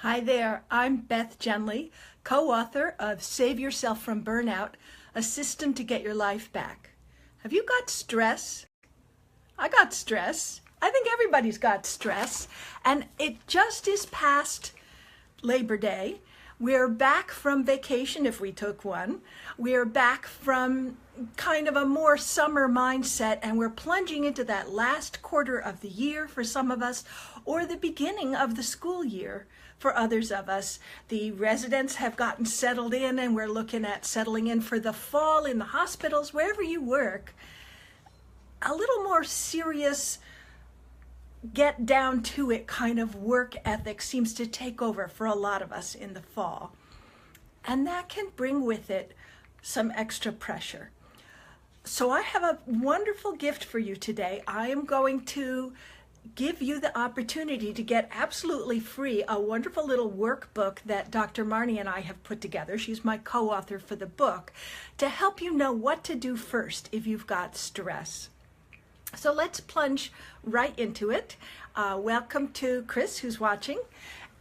Hi there, I'm Beth Genley, co-author of Save Yourself from Burnout, a system to get your life back. Have you got stress? I got stress. I think everybody's got stress. And it just is past Labor Day. We're back from vacation if we took one. We're back from kind of a more summer mindset, and we're plunging into that last quarter of the year for some of us, or the beginning of the school year for others of us. The residents have gotten settled in, and we're looking at settling in for the fall in the hospitals, wherever you work. A little more serious, get down to it kind of work ethic seems to take over for a lot of us in the fall. And that can bring with it some extra pressure. So I have a wonderful gift for you today. I am going to give you the opportunity to get absolutely free a wonderful little workbook that Dr. Marnie and I have put together. She's my co-author for the book, to help you know what to do first if you've got stress. So let's plunge right into it. Welcome to Chris, who's watching.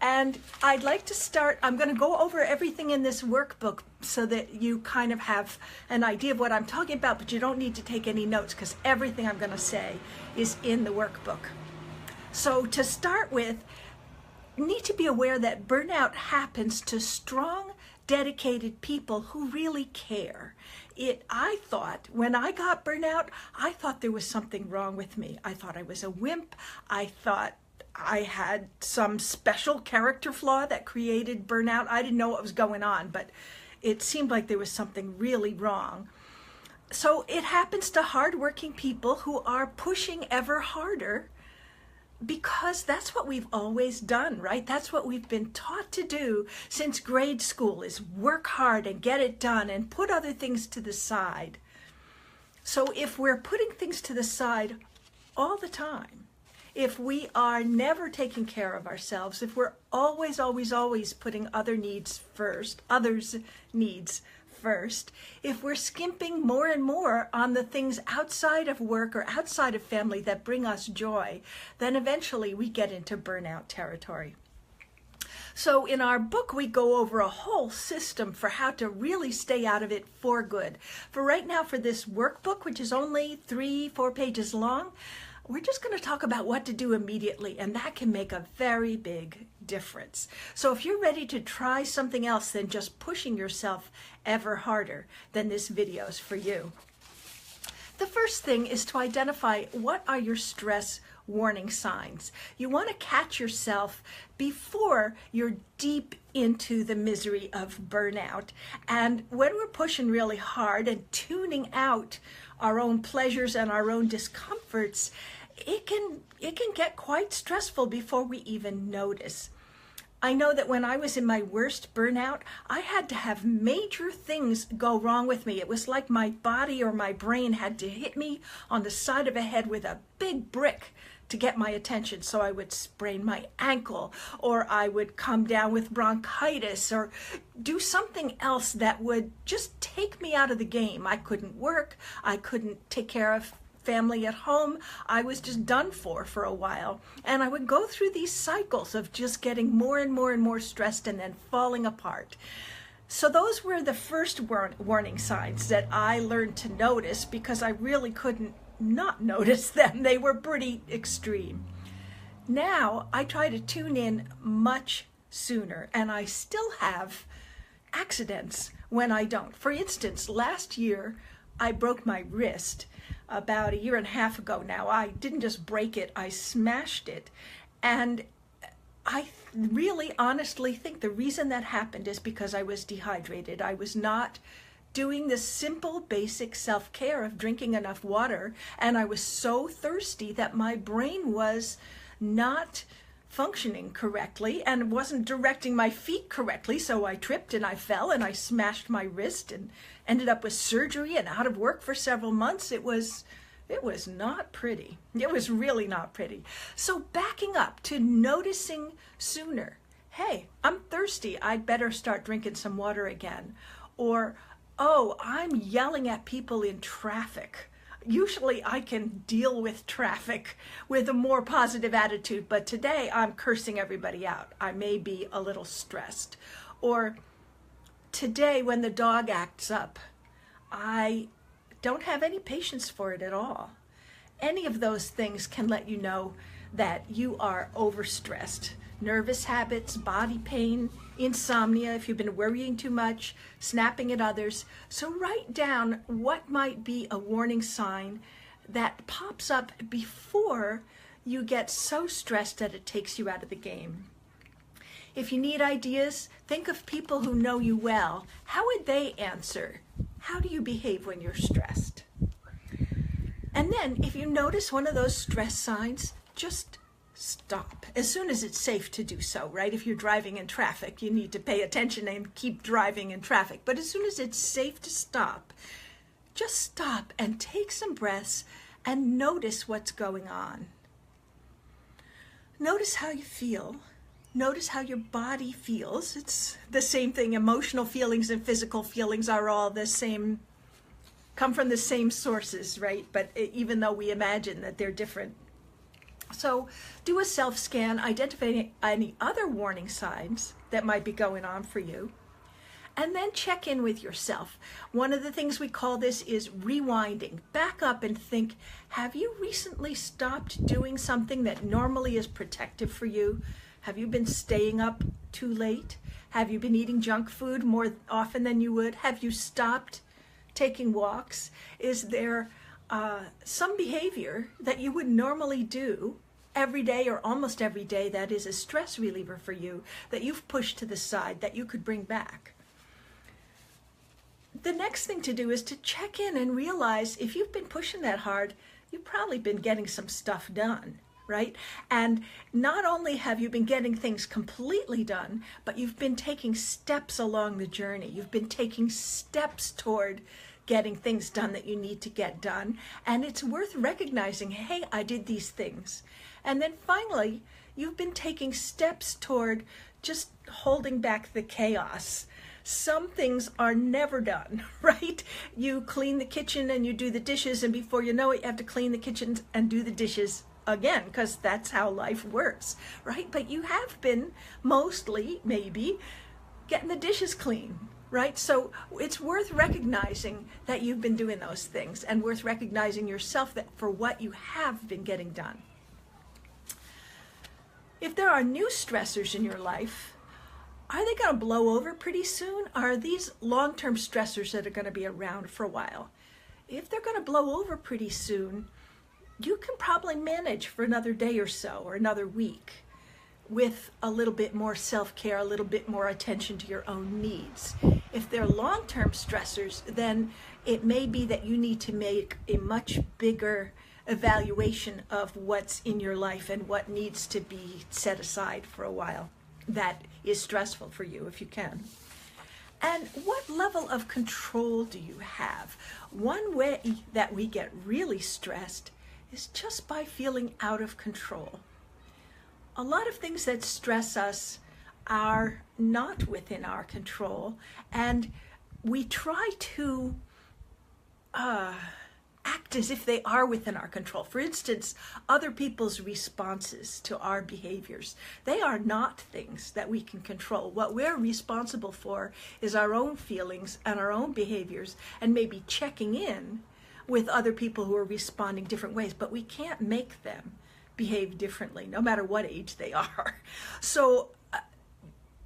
And I'd like to start, I'm going to go over everything in this workbook so that you kind of have an idea of what I'm talking about, but you don't need to take any notes because everything I'm going to say is in the workbook. So to start with, you need to be aware that burnout happens to strong, dedicated people who really care. I thought, when I got burnout, I thought there was something wrong with me. I thought I was a wimp. I thought I had some special character flaw that created burnout. I didn't know what was going on, but it seemed like there was something really wrong. So it happens to hardworking people who are pushing ever harder, because that's what we've always done, right? That's what we've been taught to do since grade school, is work hard and get it done and put other things to the side. So if we're putting things to the side all the time, if we are never taking care of ourselves, if we're always putting others' needs first, if we're skimping more and more on the things outside of work or outside of family that bring us joy, then eventually we get into burnout territory. So in our book, we go over a whole system for how to really stay out of it for good. For right now, for this workbook, which is only 3-4 pages long, we're just going to talk about what to do immediately, and that can make a very big difference. So if you're ready to try something else than just pushing yourself ever harder, then this video is for you. The first thing is to identify what are your stress warning signs. You want to catch yourself before you're deep into the misery of burnout. And when we're pushing really hard and tuning out our own pleasures and our own discomforts, it can get quite stressful before we even notice. I know that when I was in my worst burnout, I had to have major things go wrong with me. It was like my body or my brain had to hit me on the side of the head with a big brick to get my attention. So I would sprain my ankle, or I would come down with bronchitis, or do something else that would just take me out of the game. I couldn't work. I couldn't take care of family at home. I was just done for a while. And I would go through these cycles of just getting more and more stressed and then falling apart. So those were the first warning signs that I learned to notice, because I really couldn't not notice them. They were pretty extreme. Now I try to tune in much sooner, and I still have accidents when I don't. For instance, last year I broke my wrist about 1.5 years ago now. I didn't just break it, I smashed it. And I really honestly think the reason that happened is because I was dehydrated. I was not doing the simple basic self-care of drinking enough water, and I was so thirsty that my brain was not functioning correctly and wasn't directing my feet correctly, so I tripped and I fell and I smashed my wrist and ended up with surgery and out of work for several months. It was not pretty. It was really not pretty. So backing up to noticing sooner, hey, I'm thirsty, I'd better start drinking some water again. Or, oh, I'm yelling at people in traffic. usually I can deal with traffic with a more positive attitude, but today I'm cursing everybody out. I may be a little stressed. Or today when the dog acts up, I don't have any patience for it at all. Any of those things can let you know that you are overstressed. Nervous habits, body pain, insomnia, if you've been worrying too much, snapping at others. So write down what might be a warning sign that pops up before you get so stressed that it takes you out of the game. If you need ideas, think of people who know you well. How would they answer? How do you behave when you're stressed? And then if you notice one of those stress signs, just stop as soon as it's safe to do so, right? If you're driving in traffic, you need to pay attention and keep driving in traffic. But as soon as it's safe to stop, just stop and take some breaths and notice what's going on. Notice how you feel. Notice how your body feels. It's the same thing. Emotional feelings and physical feelings are all the same, come from the same sources, right? But even though we imagine that they're different. So do a self-scan, identify any other warning signs that might be going on for you, and then check in with yourself. One of the things we call this is rewinding. Back up and think, have you recently stopped doing something that normally is protective for you? Have you been staying up too late? Have you been eating junk food more often than you would? Have you stopped taking walks? Is there some behavior that you would normally do every day or almost every day that is a stress reliever for you that you've pushed to the side that you could bring back? The next thing to do is to check in and realize if you've been pushing that hard, you've probably been getting some stuff done, right? And not only have you been getting things completely done, but you've been taking steps along the journey. You've been taking steps toward getting things done that you need to get done. And it's worth recognizing, hey, I did these things. And then finally, you've been taking steps toward just holding back the chaos. Some things are never done, right? You clean the kitchen and you do the dishes, and before you know it, you have to clean the kitchen and do the dishes again, because that's how life works, right? But you have been mostly, maybe, getting the dishes clean, right? So it's worth recognizing that you've been doing those things and worth recognizing yourself that for what you have been getting done. If there are new stressors in your life, are they going to blow over pretty soon? Or are these long-term stressors that are going to be around for a while? If they're going to blow over pretty soon, you can probably manage for another day or so or another week with a little bit more self-care, a little bit more attention to your own needs. If they're long-term stressors, then it may be that you need to make a much bigger evaluation of what's in your life and what needs to be set aside for a while that is stressful for you, if you can. And what level of control do you have? One way that we get really stressed is just by feeling out of control. A lot of things that stress us are not within our control, and we try to act as if they are within our control. For instance, other people's responses to our behaviors. They are not things that we can control. What we're responsible for is our own feelings and our own behaviors, and maybe checking in with other people who are responding different ways, but we can't make them behave differently, no matter what age they are. So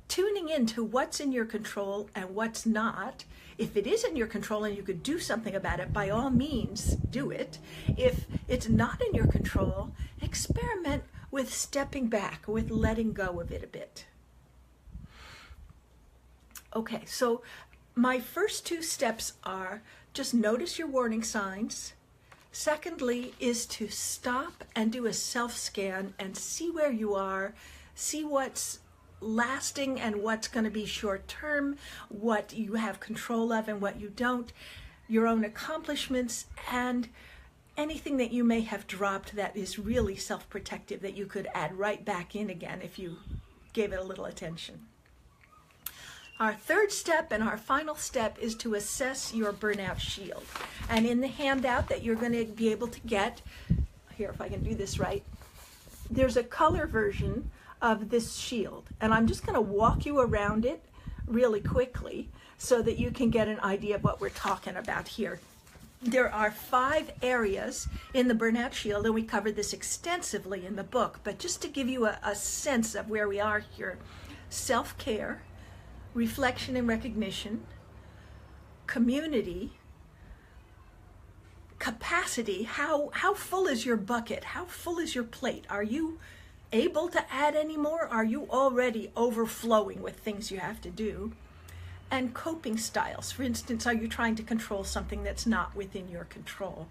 tuning into what's in your control and what's not. If it is in your control and you could do something about it, by all means, do it. If it's not in your control, experiment with stepping back, with letting go of it a bit. Okay, so my first two steps are just notice your warning signs. Secondly is to stop and do a self-scan and see where you are, see what's lasting and what's going to be short-term, what you have control of and what you don't, your own accomplishments, and anything that you may have dropped that is really self-protective that you could add right back in again if you gave it a little attention. Our third step and our final step is to assess your burnout shield. And in the handout that you're going to be able to get, here, if I can do this right, there's a color version of this shield. And I'm just going to walk you around it really quickly so that you can get an idea of what we're talking about here. There are 5 areas in the burnout shield, and we covered this extensively in the book, but just to give you a sense of where we are here: self-care, reflection and recognition, community, capacity. How full is your bucket? How full is your plate? Are you able to add any more? Are you already overflowing with things you have to do? And coping styles. For instance, are you trying to control something that's not within your control?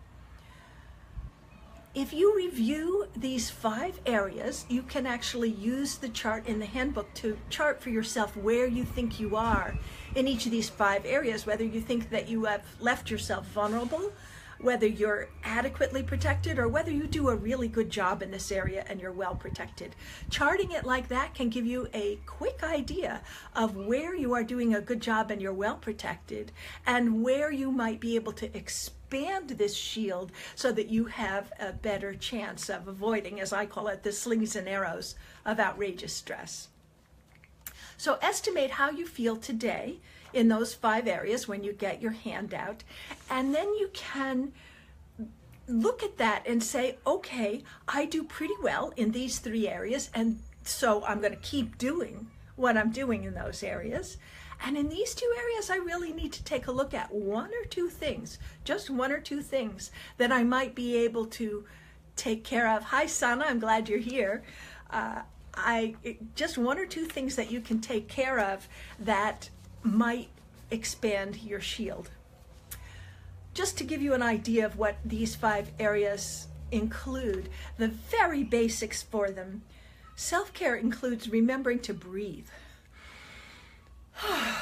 If you review these 5 areas, you can actually use the chart in the handbook to chart for yourself where you think you are in each of these 5 areas, whether you think that you have left yourself vulnerable, whether you're adequately protected, or whether you do a really good job in this area and you're well protected. Charting it like that can give you a quick idea of where you are doing a good job and you're well protected, and where you might be able to expand this shield so that you have a better chance of avoiding, as I call it, the slings and arrows of outrageous stress. So estimate how you feel today in those 5 areas when you get your handout, and then you can look at that and say, okay, I do pretty well in these 3 areas, and so I'm going to keep doing what I'm doing in those areas. And in these 2 areas, I really need to take a look at 1 or 2 things, just 1 or 2 things that I might be able to take care of. Hi, Sana, I'm glad you're here. Just 1 or 2 things that you can take care of that might expand your shield. Just to give you an idea of what these 5 areas include, the very basics for them. Self-care includes remembering to breathe.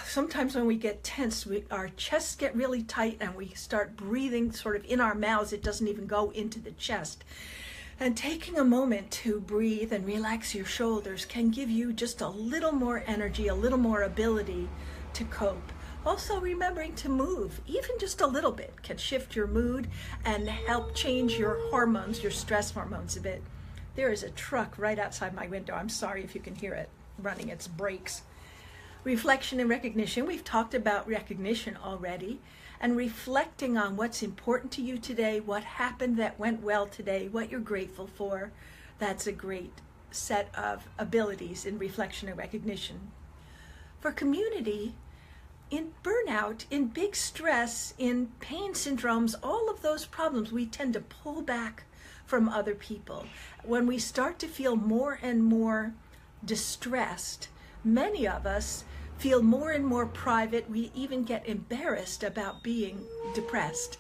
Sometimes when we get tense, our chests get really tight and we start breathing sort of in our mouths. It doesn't even go into the chest. And taking a moment to breathe and relax your shoulders can give you just a little more energy, a little more ability to cope. Also, remembering to move, even just a little bit, can shift your mood and help change your hormones, your stress hormones a bit. There is a truck right outside my window. I'm sorry if you can hear it running its brakes. Reflection and recognition. We've talked about recognition already, and reflecting on what's important to you today, what happened that went well today, what you're grateful for. That's a great set of abilities in reflection and recognition. For community, in burnout, in big stress, in pain syndromes, all of those problems, we tend to pull back from other people. When we start to feel more and more distressed, many of us feel more and more private. We even get embarrassed about being depressed.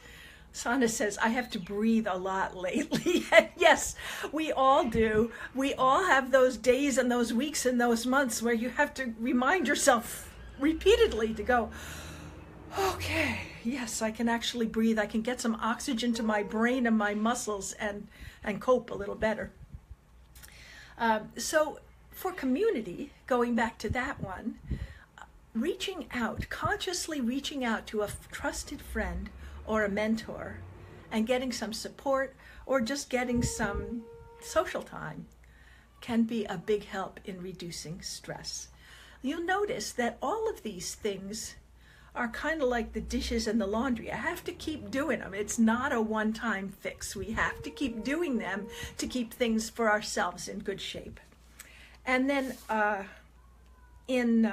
Sana says, I have to breathe a lot lately. And yes, we all do. We all have those days and those weeks and those months where you have to remind yourself repeatedly to go, okay, yes, I can actually breathe. I can get some oxygen to my brain and my muscles and cope a little better. So for community, going back to that one, reaching out, consciously reaching out to a trusted friend or a mentor and getting some support or just getting some social time can be a big help in reducing stress. You'll notice that all of these things are kind of like the dishes and the laundry. I have to keep doing them. It's not a one-time fix. We have to keep doing them to keep things for ourselves in good shape. And then in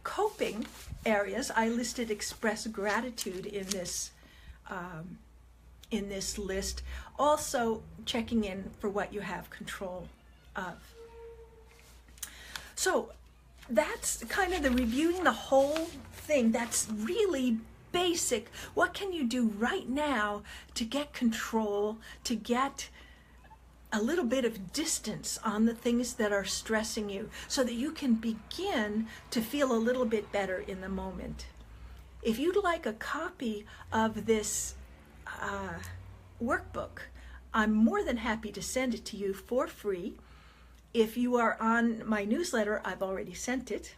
coping areas, I listed express gratitude in this list. Also checking in for what you have control of. So that's kind of the reviewing the whole thing. That's really basic. What can you do right now to get control, to get a little bit of distance on the things that are stressing you so that you can begin to feel a little bit better in the moment? If you'd like a copy of this workbook, I'm more than happy to send it to you for free. If you are on my newsletter, I've already sent it.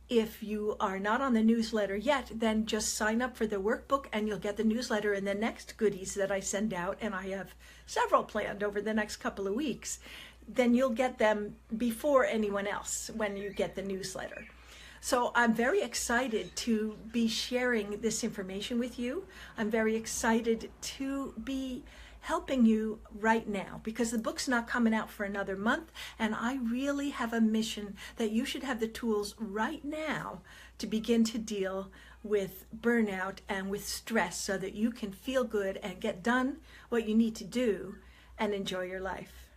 If you are not on the newsletter yet, then just sign up for the workbook and you'll get the newsletter and the next goodies that I send out, and I have several planned over the next couple of weeks. Then you'll get them before anyone else when you get the newsletter. So I'm very excited to be sharing this information with you. I'm very excited to be helping you right now, because the book's not coming out for another month, and I really have a mission that you should have the tools right now to begin to deal with burnout and with stress so that you can feel good and get done what you need to do and enjoy your life.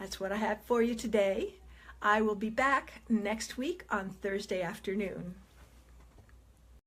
That's what I have for you today. I will be back next week on Thursday afternoon.